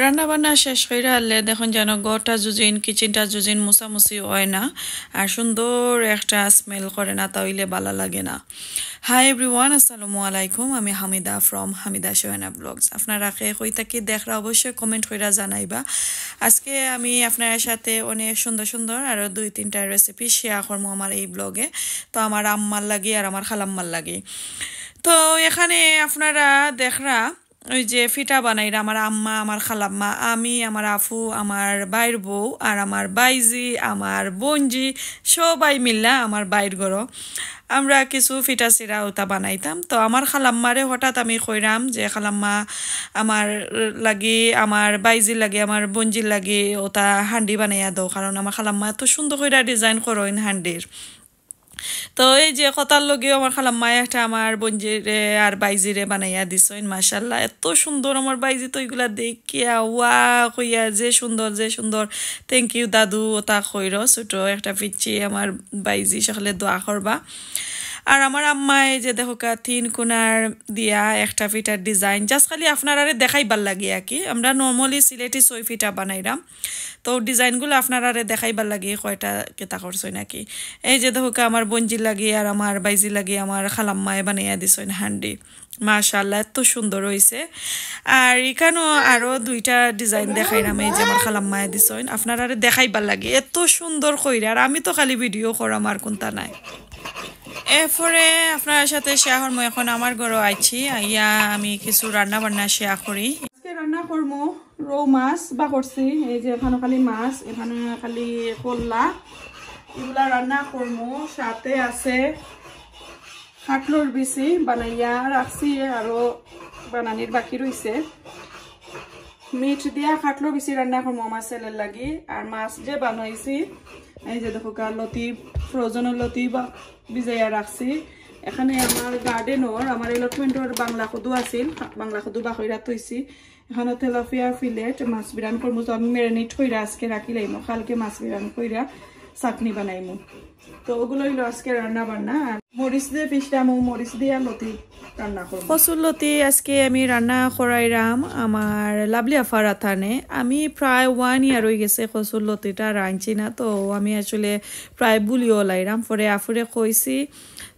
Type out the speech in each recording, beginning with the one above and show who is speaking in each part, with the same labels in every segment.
Speaker 1: রান্না বান্না শেষ কইরা আনলে দেখুন যেন ঘরটা জুজিন কিচেনটা জুজিন মুছামুছি হয় না আর সুন্দর একটা স্মেল করে না তাইলে ভালো লাগে না। হাই এভরিওয়ান, আসসালামু আলাইকুম। আমি হামিদা ফ্রম হামিদা সোহেনা ব্লগস। আপনারা কে কই থাকি দেখরা অবশ্যই কমেন্ট কইরা জানাইবা। আজকে আমি আপনার সাথে অনেক সুন্দর সুন্দর আরো 2-3টা রেসিপি শেয়ার করবো আমার এই ব্লগে। তো আমার আম্মার লাগি আর আমার খালাম্মার লাগি। তো এখানে আপনারা দেখরা ওই যে ফিটা বানাইরা আমার আম্মা, আমার খালাম্মা, আমি, আমার আফু, আমার বাইর বউ আর আমার বাইজি, আমার বোনজি সবাই মিল্লা আমার বাইর গরো আমরা কিছু ফিটা সিরা ওটা বানাইতাম। তো আমার খালাম্মারে হঠাৎ আমি কইরাম যে খালাম্মা আমার লাগি, আমার বাইজি লাগে, আমার বোনজির লাগে ওটা হান্ডি বানাইয়া দাও, কারণ আমার খালাম্মা এত সুন্দর কইরা ডিজাইন করইন হান্ডির। তো এই যে কথার লগেও আমার খালাম্মা একটা আমার বোনজিরে আর বাইজিরে বানাইয়া দিছইন, মাশাল্লাহ এত সুন্দর আমার বাইজি। তো এগুলা দেখিয়া ওয়া কইয়া যে সুন্দর যে সুন্দর। থ্যাংক ইউ দাদু ওটা কইর ছোট একটা পিচ্ছি আমার বাইজি সকলে দোয়া করবা। আর আমার আম্মা এই যে দেখো 3 কোনার দিয়া একটা ফিটার ডিজাইন জাস্ট খালি আপনারা দেখাইবার লাগে আর কি। আমরা নর্মালি সিলেটি 6 ফিটা বানাইরাম, তো ডিজাইনগুলো আপনারা দেখাইবার লাগে কয়টা কেতা করছই নাকি। এই যে দেখো আমার বঞ্জির লাগে আর আমার বাইজি লাগে আমার খালাম্মায় বানাইয়া দিছইন হান্ডি, মাশাআল্লাহ এত সুন্দর হইছে। আর এখানেও আরো 2টা ডিজাইন দেখাইরাম, এই যে আমার খালাম্মায় দিছইন, আপনারা দেখাইবার লাগে এত সুন্দর কইরা। আর আমি তো খালি ভিডিও করাম আর কোনটা নাই। এরপরে আপনার সাথে শেয়ার করবো এখন আমার ঘরে আইছি, আইয়া আমি কিছু রান্না বান্না শেয়ার করি। আজকে রান্না করবো রৌ মাছ বা করছি, এই যে এখানে খালি মাছ, এখানে খালি কল্লা, এগুলা রান্না করবো। সাথে আছে কাটলোর বিচি বানাইয়া রাখছি, আরো বানানির বাকি রয়েছে। মিট দিয়া কাটলো বিচি রান্না করবো আমার ছেলের লাগি। আর মাছ যে বানাইছি এই যে দেখো লতি, ফ্রোজেন লতি বা ভিজাইয়া রাখছি। এখানে আমার গার্ডেনর আমার এলটমেন্টর বাংলা খুদু আছিল, বাংলা খুদু বাকইরা থইছি। এখানে তেলাপিয়া ফিলেট মাছ বিরান করবো, তো আমি ম্যারিনেট কইরা আজকে রাখি লাইমো, কালকে মাছ বিরান কইরা চাটনি বানাইমু। তো ওগুলো হইলো আজকে রান্না বান্না। আর মরিচ দিয়ে পিসটামো, মরিচ দিয়ে লতি রান্না করবো। কচুর লতি আজকে আমি রান্না করাইরাম আমার লাভলি আফার আথানে। আমি প্রায় 1 ইয়ার হয়ে গেছে কচুর লতিটা রাঁধছি না, তো আমি আসলে প্রায় বুলিও লাইরাম। পরে আফুরে কইছি,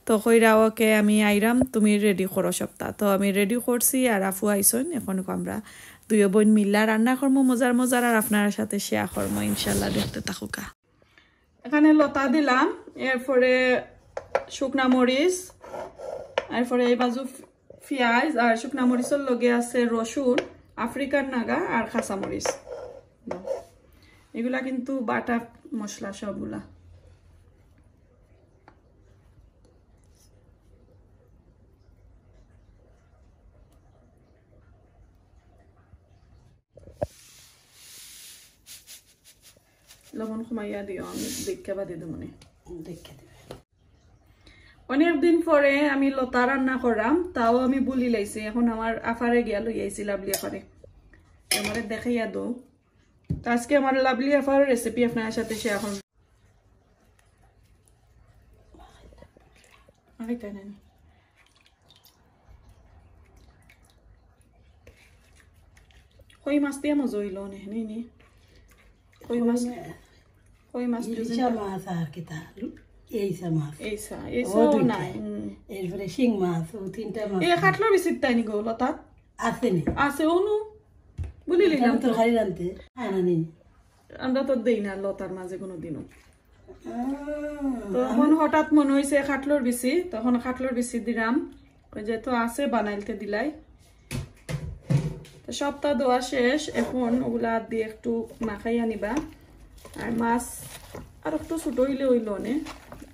Speaker 1: তো কইরা ওকে আমি আইরাম তুমি রেডি করো সপ্তাহ। তো আমি রেডি করছি আর আফু আইসন, এখন আমরা 2 বোন মিল্লা রান্না করবো মজার মজার, আর আপনার সাথে শেয়ার করবো ইনশাল্লাহ, দেখতে থাকুকা। এখানে লতা দিলাম, এরপরে শুকনা মরিচ, এরপরে এই বাজু পেঁয়াজ, আর শুকনা মরিচের লগে আছে রসুন, আফ্রিকান নাগা আর খাসা মরিচ। এগুলা কিন্তু বাটা মশলা সবগুলা। লবণ কমাইয়া দিও, আমি দেখে বাদে দেব মনে দেখে। অনেকদিন পরে আমি লতা রান্না করাম, তাও আমি বুলি লাইছি। এখন আমার আফারে গিয়া লই আইছি লাভলি আফারে, আমার দেখাইয়া দো। তো আজকে আমার লাভলি আফার রেসিপি আপনার সাথে শেয়ার করব। কই মাছ দিয়ে মজা হইল নে কই মাছ, কই মাছ
Speaker 2: মাছ আর কিতা এইসা মাছ,
Speaker 1: এইসা নাই।
Speaker 2: এরপরে শিং মাছ, ও 3টা মাছ।
Speaker 1: এই কাটলো বেশি তাই নি গো লতা
Speaker 2: আছে নি?
Speaker 1: আছে অনু বুঝলি না
Speaker 2: তো খাই রানতে খায় না নি,
Speaker 1: আমরা তো দেই না লতার মাঝে কোনো দিনও। তখন হঠাৎ মনে হয়েছে খাটলোর বেশি, তখন খাটলোর বেশি দিলাম, যেহেতু আছে বানাইতে দিলাই। সপ্তাহ দেওয়া শেষ, এখন ওগুলা দিয়ে একটু মাখাইয়া নিবা। আর মাছ আর একটু ছোট হইলে হইল নে,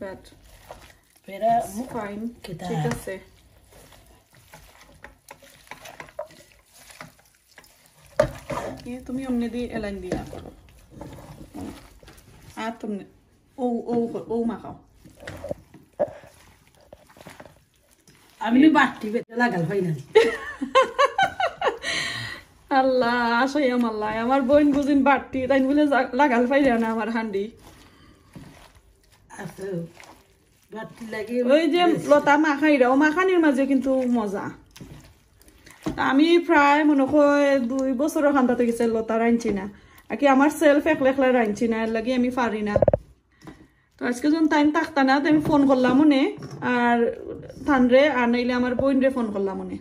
Speaker 1: বাট ফাইন, ঠিক আছে। তুমি অমনে দিয়ে এলাইন দিয়া করো, আর তুমি ও মাখাও।
Speaker 2: আমি বাটি লাগাল পাই না।
Speaker 1: আল্লাহ আসাই আমার বোন বুঝিন বাড়তি তাই বলে লাগাল পাইলে না আমার হান্ডি। ওই যে লতা মাখাইরা ও মাখানির মাঝে কিন্তু মজা। আমি প্রায় মনে হয় 2 বছরের খান্দাতে গেছে লতা রাঁধছি না আর কি আমার সেলফ একলা একলা রাঁধছি না এর লাগে আমি পারি না তো আজকে যখন টাইম থাকতা না তো আমি ফোন করলাম মনে আর থানরে আর নাইলে আমার বোন রে ফোন করলাম মনে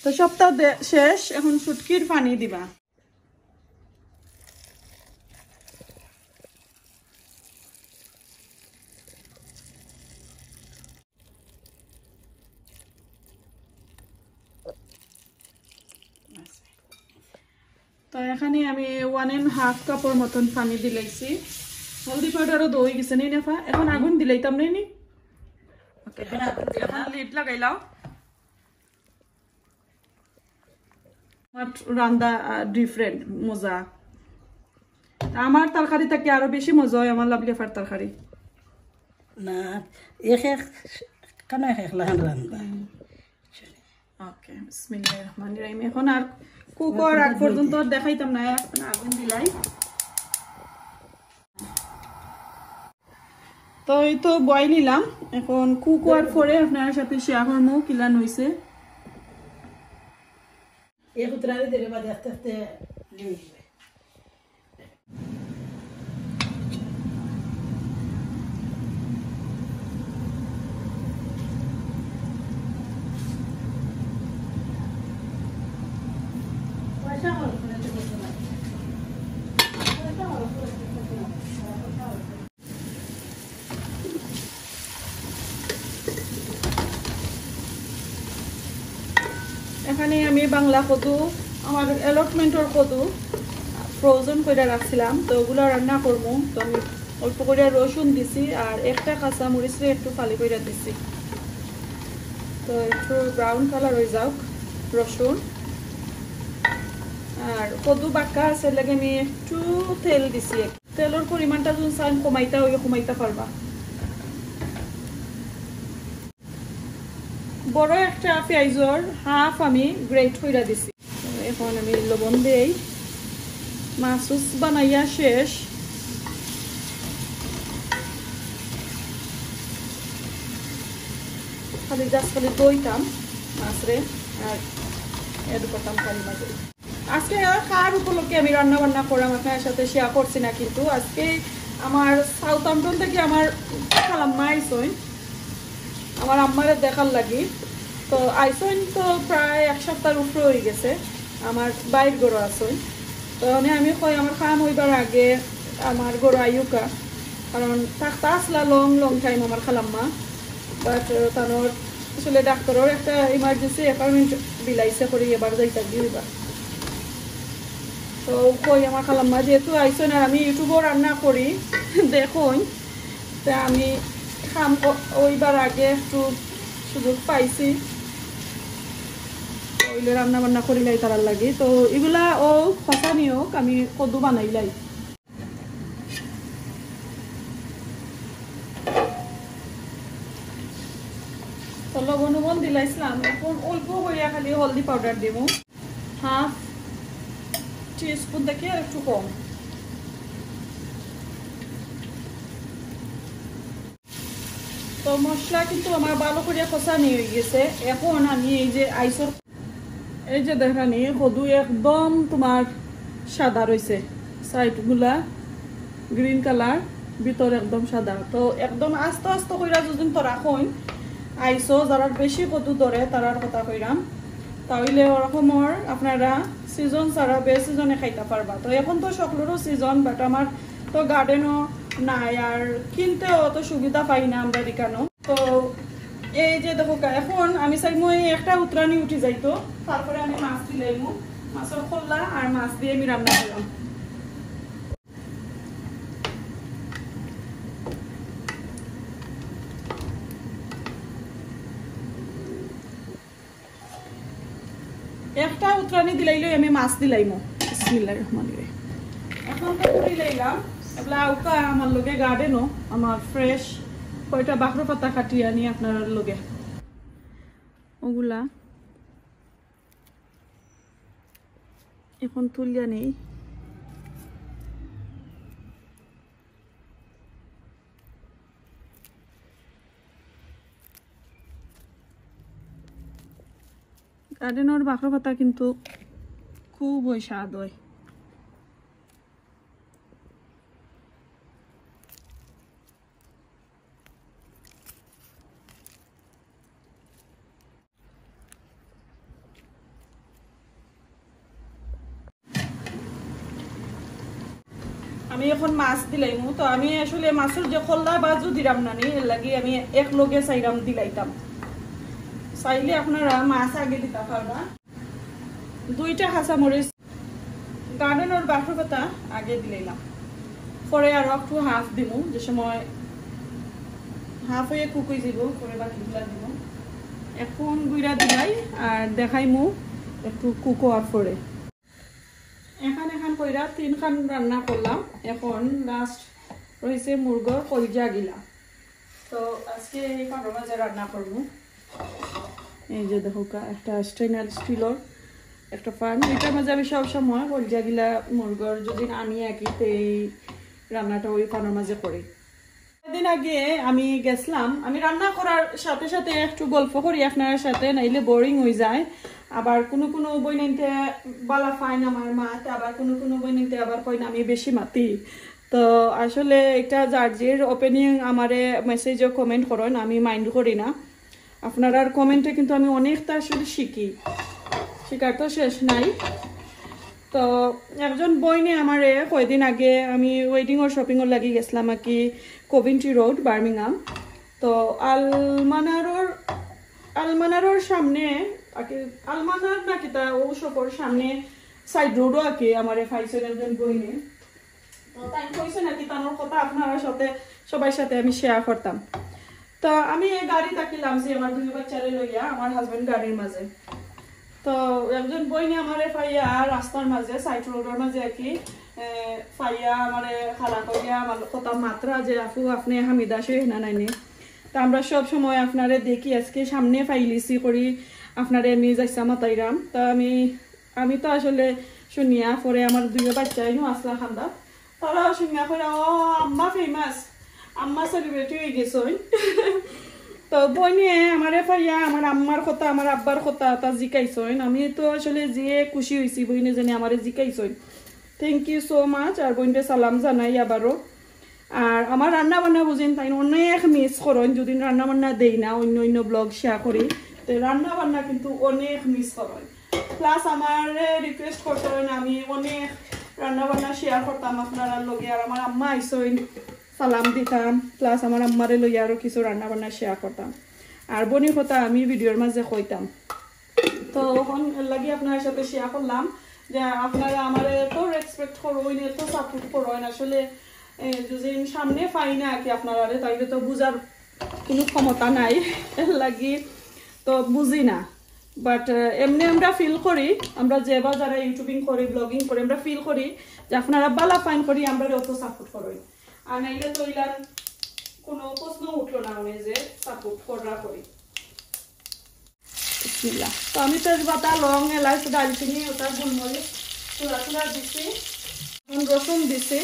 Speaker 1: তো সপ্তাহ শেষ এখন শুটকির পানি দিবা তো এখানে আমি 1.5 কাপের মতন পানি দিলাইছি হলদি পাউডারও দই গেছে নি নেফা এখন আগুন দিলাইতাম নাই নি এখন লিড লাগাইলাও রান্না ডিফারেন্ট মজা আমার তরকারি থেকে আরো বেশি মজা হয় আমার লাভলি ফার তরকারি
Speaker 2: না এক কেন এক লাহান রান্না
Speaker 1: ওকে বিসমিল্লাহির রহমানির রহিম এখন আর কুকার আগ পর্যন্ত দেখাইতাম না এখন আগুন দিলাই তো এই তো বয় নিলাম এখন কুকার পরে আপনার সাথে শেয়ার করবো কিলান হইছে
Speaker 2: এক উতরারে দেরে বাদে আস্তে আস্তে লিয়ে
Speaker 1: এখানে আমি বাংলা কদু আমার অ্যালটমেন্টের কদু ফ্রোজেন করে রাখছিলাম তো ওগুলো রান্না করবো তো আমি অল্প করে রসুন দিছি আর একটা কাঁচা মরিচে একটু ফালি করে দিছি তো একটু ব্রাউন কালার হয়ে যাওক রসুন আর কদু বাক্কা আছে লাগে আমি একটু তেল দিছি তেলের পরিমাণটা যদি চান কমাইতে হইলে কমাইতে পারবা বড় একটা পেঁয়াজর হাফ আমি গ্রেট করে দিছি এখন আমি লবণ দেই মাছ বানাইয়া শেষ খালি জাস্ট খালি দইতাম মাছরে আর এড করতাম খালি মাঝে আজকে খাওয়ার উপলক্ষে আমি রান্না বান্না করলাম আপনার সাথে শেয়ার করছি না কিন্তু আজকে আমার সাউথ আম্পটন থেকে আমার খালাম্মা আইসইন আমার আম্মারে দেখার লাগি তো আইসইন তো প্রায় 1 সপ্তাহের উপরে হয়ে গেছে আমার বাইর গরু আসইন তো আমি কই আমার খাম হইবার আগে আমার গরু আইউকা কারণ থাকতে আসলা লং লং টাইম আমার খালাম্মা বাট তার আসলে ডাক্তারের একটা ইমার্জেন্সি অ্যাপয়েন্টমেন্ট বিলাইছে করে এবার যাইতা দিবা তো কই আমার খালাম্মা যেহেতু আইসইন আর আমি ইউটিউবও রান্না করি দেখুন তা আমি খাম ওইবার আগে একটু সুযোগ পাইছি ওইলে রান্না বান্না করিলাই তার লাগি তো এগুলা ও খসা নিয়োগ আমি কদু বানাইলাই তো লবণ দিলাইছিলাম এখন অল্প করিয়া খালি হলদি পাউডার দিব হাফ টিস্পুন থেকে আর একটু কম তো মশলা কিন্তু আমার ভালো করে কষানি হয়ে গেছে এখন আমি এই যে আইসর এই যে দেখানি কদু একদম তোমার সাদা রয়েছে সাইডগুলা গ্রিন কালার ভিতর একদম সাদা তো একদম আস্তে আস্তে কইরা যদি তো রাখুন আইসো যারা বেশি কদু ধরে তারার কথা কইরাম তাহলে ওরকমর আপনারা সিজন ছাড়া বে সিজনে খাইতে পারবা তো এখন তো সকলেরও সিজন বাট আমার তো গার্ডেনও নাই আর কিনতেও অত সুবিধা পাই না আমরা এখানেও তো এই যে দেখো এখন আমি চাই মই একটা উতরানি উঠি যাইতো তারপরে আমি মাছ দিলাইমু মাছের খোল্লা আর মাছ দিয়ে আমি রান্না করলাম একটা উতরানি দিলাইলে আমি মাছ দিলাইমু বিসমিল্লাহির রহমানির রহিম এখন তো দিলাইলাম এবলা আউকা আমার লগে গার্ডেনও আমার ফ্রেশ কয়টা বাখরো পাতা কাটিয়ে আনি আপনার লগে ওগুলা এখন তুলিয়া নেই গার্ডেনের বাঁকা পাতা কিন্তু খুবই স্বাদ হয়। আমি এখন মাছ দিলাইমু, তো আমি আসলে মাছের যে খোল্লা বাজু দিলাম না এর লাগি আমি এক লগে চাইরাম দিলাইতাম। চাইলে আপনারা মাছ আগে দিতে পারবা। 2টা কাঁচামরিচ গার্ডেনের বাঁকা পাতা আগে দিলাইলাম, পরে আর একটু হাফ দিব, যে সময় হাফ হয়ে কুক হয়ে যাব পরে বাকিগুলা দিব। এখন গুইরা দিলাই আর দেখাইমু একটু কুক হওয়ার পরে। এখন কইরা 3 খান রান্না করলাম। এখন লাস্ট রয়েছে মুরগর কলজা গিলা। তো আজকে এই পাটার মাঝে রান্না করব। এই যে দেখো একটা স্টেইনলেস স্টিলের একটা পান, এটার মাঝে আমি সবসময় কলজা গিলা মুরগর যদি আনি আঁকি এই রান্নাটা ওই পানের মাঝে করি। দিন আগে আমি গেছিলাম, আমি রান্না করার সাথে সাথে একটু গল্প করি আপনার সাথে, নাইলে বোরিং হয়ে যায়। আবার কোনো বই নিতে বালা ফাইন আমার মাত, আবার কোনো বই নিতে আবার কই না আমি বেশি মাতি। তো আসলে এটা জার্জির ওপেনিং আমারে মেসেজও কমেন্ট করেন, আমি মাইন্ড করি না। আপনার কমেন্টে কিন্তু আমি অনেকটা আসলে শিকার তো শেষ নাই। তো একজন বই নিয়ে আমারে কয়দিন আগে আমি ওয়েডিং ও শপিং এর লাগি গেছিলাম আর কি, কোভিন্ট্রি রোড বার্মিংহাম। তো আলমানারোর সামনে আলমানার নাকি তা ও শপের সামনে সাইড রোডও আঁকে আমার ফাইছেন একজন বই নিয়ে। তো তাই কইছে নাকি তার কথা আপনারা সাথে সবার সাথে আমি শেয়ার করতাম। তো আমি এই গাড়ি তাকিলাম যে আমার 2 বাচ্চারে লইয়া আমার হাজবেন্ড গাড়ির মাঝে। তো একজন বই নিয়ে আমার ফাইয়া রাস্তার মাঝে সাইড রোডের মাঝে আর কি ফাইয়া আমার খালা করিয়া আমার কথা মাত্রা যে আপু আপনি হামিদা সে না নাইনি। তা আমরা সব সময় আপনারে দেখি, আজকে সামনে ফাইলিসি করি আপনারে আমি যাইসা মাতাইরাম। তা আমি তো আসলে শুনিয়া পরে আমার 2 বাচ্চাই আসলা খান্দা, তারাও শুনিয়া করে ও আম্মা ফেমাস, আম্মা সেলিব্রিটি হয়ে গেছই। তো বই নিয়ে আমার ফাইয়া আমার আম্মার কথা আমার আব্বার কথা তা জিকাইছইন। আমি তো আসলে যে খুশি হয়েছি বইনে জানি আমার জিকাইছইন, থ্যাংক ইউ সো মাচ। আর বইনটা সালাম জানাই আবারও। আর আমার রান্না বান্না বুঝেন তাই অনেক মিস করেন যদি রান্না বান্না দেই না, অন্য ব্লগ শেয়ার করি, তো রান্না বান্না কিন্তু অনেক মিস করেন। প্লাস আমার রিকোয়েস্ট করতেন আমি অনেক রান্না বান্না শেয়ার করতাম আপনারা লগে। আর আমার আম্মা আইসইন সালাম দিতাম, প্লাস আমার আম্মারে লইয়া আরো কিছু রান্না বান্না শেয়ার করতাম। আর বনির কথা আমি ভিডিওর মাঝে কইতাম। তো এখন লাগি আপনার সাথে শেয়ার করলাম যে আপনারা আমার এত রেসপেক্ট করবেন, এত সাপোর্ট করবেন। আসলে যদি সামনে পাই না আর কি আপনারা, তাইলে তো বুঝার কোনো ক্ষমতা নাই, এর লাগি তো বুঝি না। বাট এমনি আমরা ফিল করি, আমরা যেবা যারা ইউটিউবিং করি ব্লগিং করি আমরা ফিল করি যে আপনারা বালা ফাইন করি আমরা অত সাপোর্ট করি। আর নাইলে তো ইলার কোনো প্রশ্ন উঠলো না আমি যে সাপোর্ট করি। তো আমি তেজপাতা লং এলাচ দালচিনি ওটা গোলমরিচ চুলা দিচ্ছি, রসুন দিচ্ছি।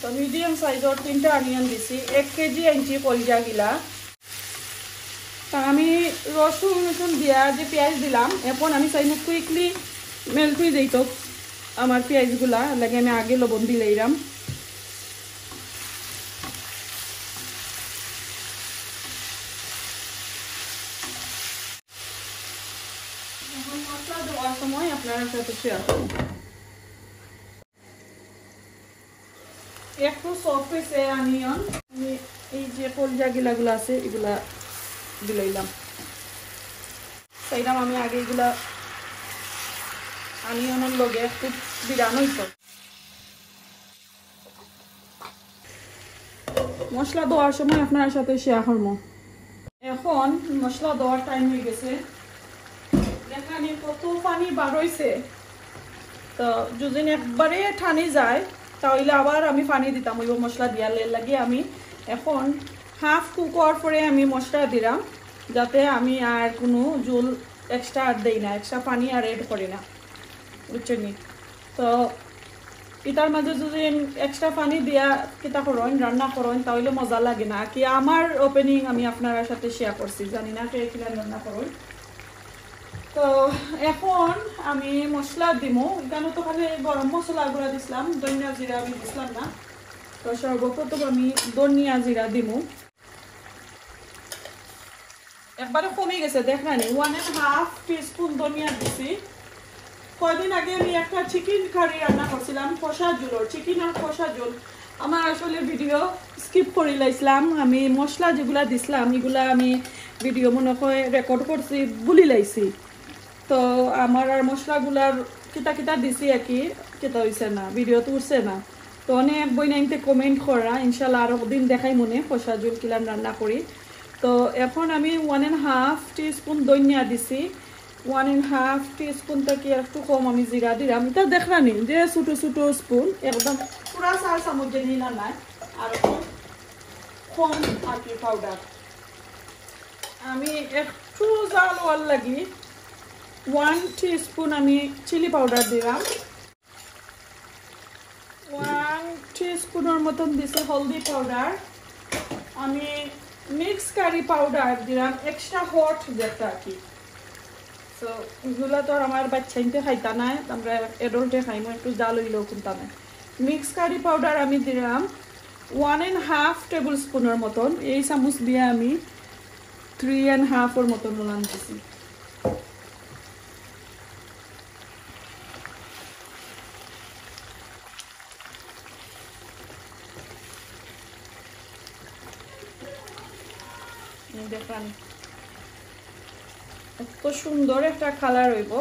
Speaker 1: তো মিডিয়াম সাইজের 3টা অনিয়ন দিছি, 1 কেজি আনছি কলজা গিলা। তা আমি রসুন দিয়া যে পেঁয়াজ দিলাম, এখন আমি চাই কুইকলি মেল্ট হয়ে যাইত আমার পেঁয়াজগুলা, লাগে আমি আগে লবণ দিলাম। এখন মশলা দেওয়ার সময় আপনারা সাথে শেয়ার করুন। একটু সফট হয়েছে অনিয়ন, আমি এই যে কলজা গিলাগুলো আছে এগুলা দিলাম। চাইলাম আমি আগে এগুলা অনিয়নের লগে একটু বিরানো হইতো। মশলা দেওয়ার সময় আপনার সাথে শেয়ার করবো। এখন মশলা দেওয়ার টাইম হয়ে গেছে, দেখেন কত পানি বার হয়েছে। তো যদি একবারে ঠানি যায় তাহলে আবার আমি পানি দিতাম ওই মশলা দিয়ার লাগি আমি এখন হাফ কুক হওয়ার পরে আমি মশলা দিলাম, যাতে আমি আর কোনো জল এক্সট্রা আর দেই না, এক্সট্রা পানি আর এড করি না, বুঝছেন? তো এটার মাঝে যদি এক্সট্রা পানি দিয়া কিতা করেন রান্না করেন তাহলে মজা লাগে না কি। আমার ওপেনিং আমি আপনার সাথে শেয়ার করছি, জানি না কে কিনা রান্না করেন। তো এখন আমি মশলা দিমু, এখানে তো খালি গরম মশলা গুঁড়া দিছিলাম, ধনিয়া জিরা আমি দিছিলাম না। তো সর্বপ্রথম আমি ধনিয়া জিরা দিমু, একবারে কমে গেছে দেখেন 1.5 টিস্পুন ধনিয়া দিছি। কয়দিন আগে আমি একটা চিকেন কারি রান্না করছিলাম, কষা ঝোল, চিকেন আর কষা ঝোল। আমার আসলে ভিডিও স্কিপ করে লাইছিলাম, আমি মশলা যেগুলা দিছিলাম এগুলা আমি ভিডিও মনে করে রেকর্ড করছি ভুলি লাইছি। তো আমার আর মশলাগুলার কিতা কিতা দিছি আর কি কিতা হয়েছে না, ভিডিও তো উঠছে না। তো অনেক বইনাইতে কমেন্ট করা, ইনশাল্লাহ আরো দিন দেখাই মনে কষা ঝোল কিলাম রান্না করি। তো এখন আমি 1.5 টিস্পুন ধনিয়া দিছি, 1.5 টিস্পুন থেকে একটু কম আমি জিরা দিলাম। এটা দেখলানি যে ছোটো ছোটো স্পুন, একদম পুরা 4 চামচ যে নিলাম নাই, আর কম আর কি পাউডার। আমি একটু জাল হওয়ার লাগি 1 টিস্পুন আমি চিলি পাউডার দিলাম, 1 টিস্পুনের মতন দিছি হলদি পাউডার, আমি মিক্স কারি পাউডার দিলাম এক্সট্রা হট যেটা আর কি। তো এগুলো তো আমার বাচ্চাইতে খাইতা নাই, আমরা এডল্টে খাইমো, একটু জাল হইলেও কিনতা নাই। মিক্স কারি পাউডার আমি দিলাম 1.5 টেবিল স্পুনের মতন, এই চামচ দিয়ে আমি 3.5 মতন মলান দিছি। দেখেন এত সুন্দর একটা কালার হইব।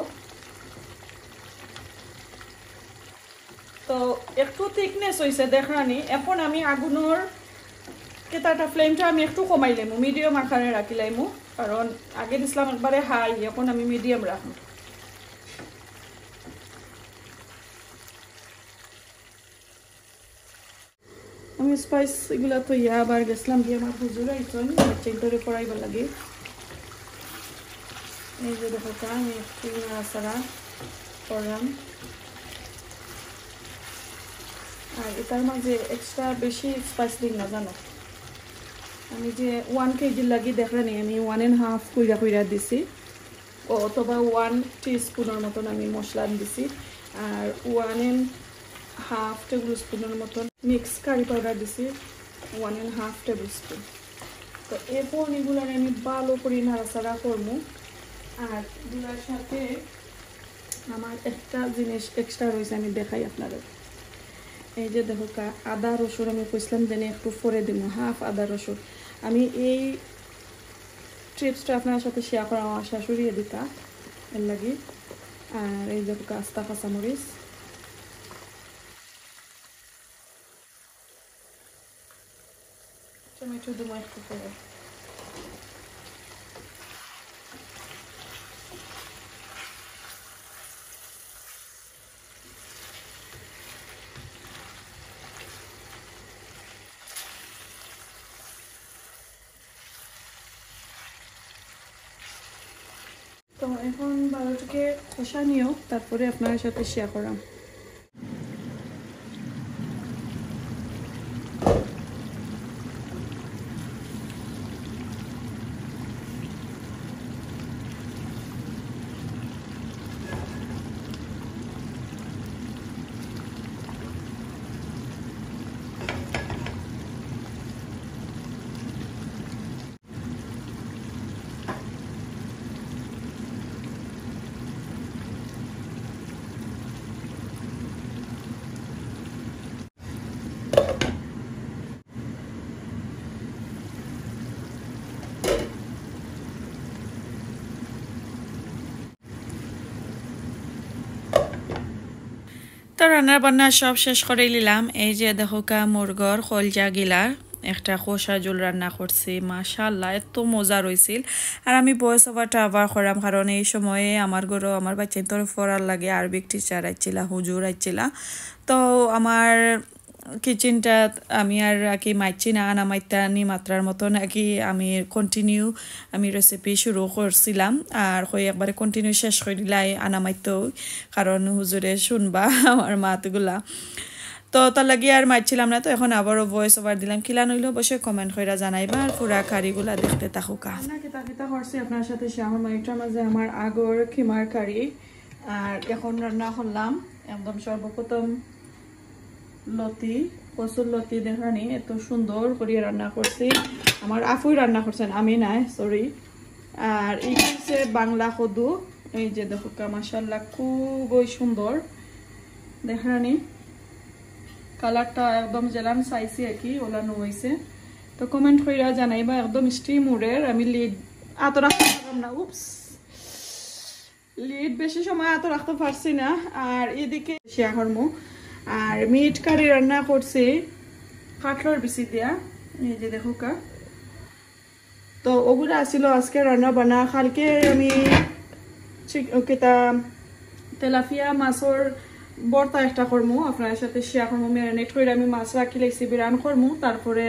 Speaker 1: তো একটু থিকনেস হয়েছে দেখরানি। এখন আমি আগুনের কেতাটা ফ্লেমটা আমি একটু কমাইলামু, মিডিয়াম আকারে রাখিলামু, কারণ আগে দিছিলাম একবারে হাই, এখন আমি মিডিয়াম রাখবো। আমি স্পাইস এগুলা তো আবার গেছিলাম দিয়ে আমার হুজুর আইসন বাচ্চাইন্তরে পড়াইবার লাগে। এই যে দেখো আমি একটু নাড়াচাড়া করলাম, আর এটার মাঝে এক্সট্রা বেশি স্পাইস দিই না জানো। আমি যে 1 কেজি লাগি দেখলানি আমি 1.5 কইরা কইরা দিছি, অথবা 1 টিস্পুনের মতন আমি মশলা দিছি, আর 1.5 টেবিল স্পুনের মতন মিক্স কারি পাউডার দিছি, 1.5 টেবিল স্পুন। তো এরপর এগুলার আমি ভালো করে নাড়াচাড়া করবো। আর এগুলার সাথে আমার একটা জিনিস এক্সট্রা রয়েছে, আমি দেখাই আপনাদের। এই যে দেখো আদা রসুন আমি কইছিলাম যে একটু পরে দিব, হাফ আদা রসুন। আমি এই ট্রিপসটা আপনার সাথে শেয়ার করা আমার শাশুড়ি দিতা এর লাগি। আর এই দেখো আস্তা কাঁচামরিচ, টমেটো দেবো একটু পরে। তো এখন ভালোটাকে কষা নিও, তারপরে আপনার সাথে শেয়ার করাম। তো রান্নার বান্না সব শেষ করে নিলাম। এই যে দেখো মুরগর কলজা গিলার একটা খোসা জোল রান্না করছি মাশাআল্লাহ এত মজা রইছিল আর আমি ভয়েস ওভারটা আবার করাম কারণ এই সময়ে আমার ঘরে আমার বাচ্চা তরফ পড়ার লাগে আরবিক টিচার আইছিলা হুজুর আইছিলা তো আমার কিচেনটা আমি আর কি মাইছি না নামাইতা নি মাত্রার মতো নাকি আমি কন্টিনিউ আমি রেসিপি শুরু করছিলাম আর কই একবারে কন্টিনিউ শেষ করে দিলাই আনামাইতো কারণ হুজুরে শুনবা আমার মাতগুলা তো তার লাগি আর মাইছিলাম না তো এখন আবারও ভয়েস ওভার দিলাম কিলা নইলো অবশ্যই কমেন্ট কইরা জানাইবা আর পুরা কারিগুলা দেখতে থাকুকা না কিতা কিতা করছি আপনার সাথে শেয়ার মাইটার মাঝে আমার আগর খিমার কারি আর এখন রান্না করলাম একদম সর্বপ্রথম লতি কচুর লতি দেখানি এত সুন্দর করে রান্না করছি আমার আফুই রান্না করছেন আমি নাই সরি আর এই হচ্ছে বাংলা কদু এই যে দেখো মাশাআল্লাহ খুবই সুন্দর দেখানি কালারটা একদম জেলাম চাইছি আর কি ওলানো হয়েছে তো কমেন্ট কইরা জানাইবা একদম স্টিম উড়ের আমি লিড আত রাখতে পারলাম না উপস লিড বেশি সময় আত রাখতে পারছি না আর এদিকে শেয়ার করবো আর মিট কারি রান্না করছি কাটলর বিচি দিয়া এই যে দেখো কা তো ওগুলো আসছিল আজকে রান্না বানা কালকে আমি কেতা তেলাপিয়া মাছর বর্তা একটা করমু আপনার সাথে শেয়ার করমু ম্যারিনেট করে আমি মাছ রাখি লাইছি বিরান করমু তারপরে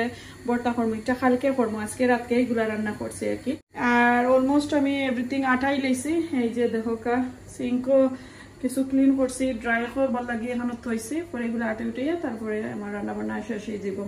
Speaker 1: বর্তা করমু এটা কালকে করমু আজকে রাতকে এগুলা রান্না করছি আর কি আর অলমোস্ট আমি এভরিথিং আটাই লাইছি এই যে দেখো কা সিঙ্কও কিছু ক্লিন করছি ড্রাই করবার লাগে এখানে থইছি পরে এগুলো আটে উঠে তারপরে আমার রান্না বান্না শেষ হয়ে যাব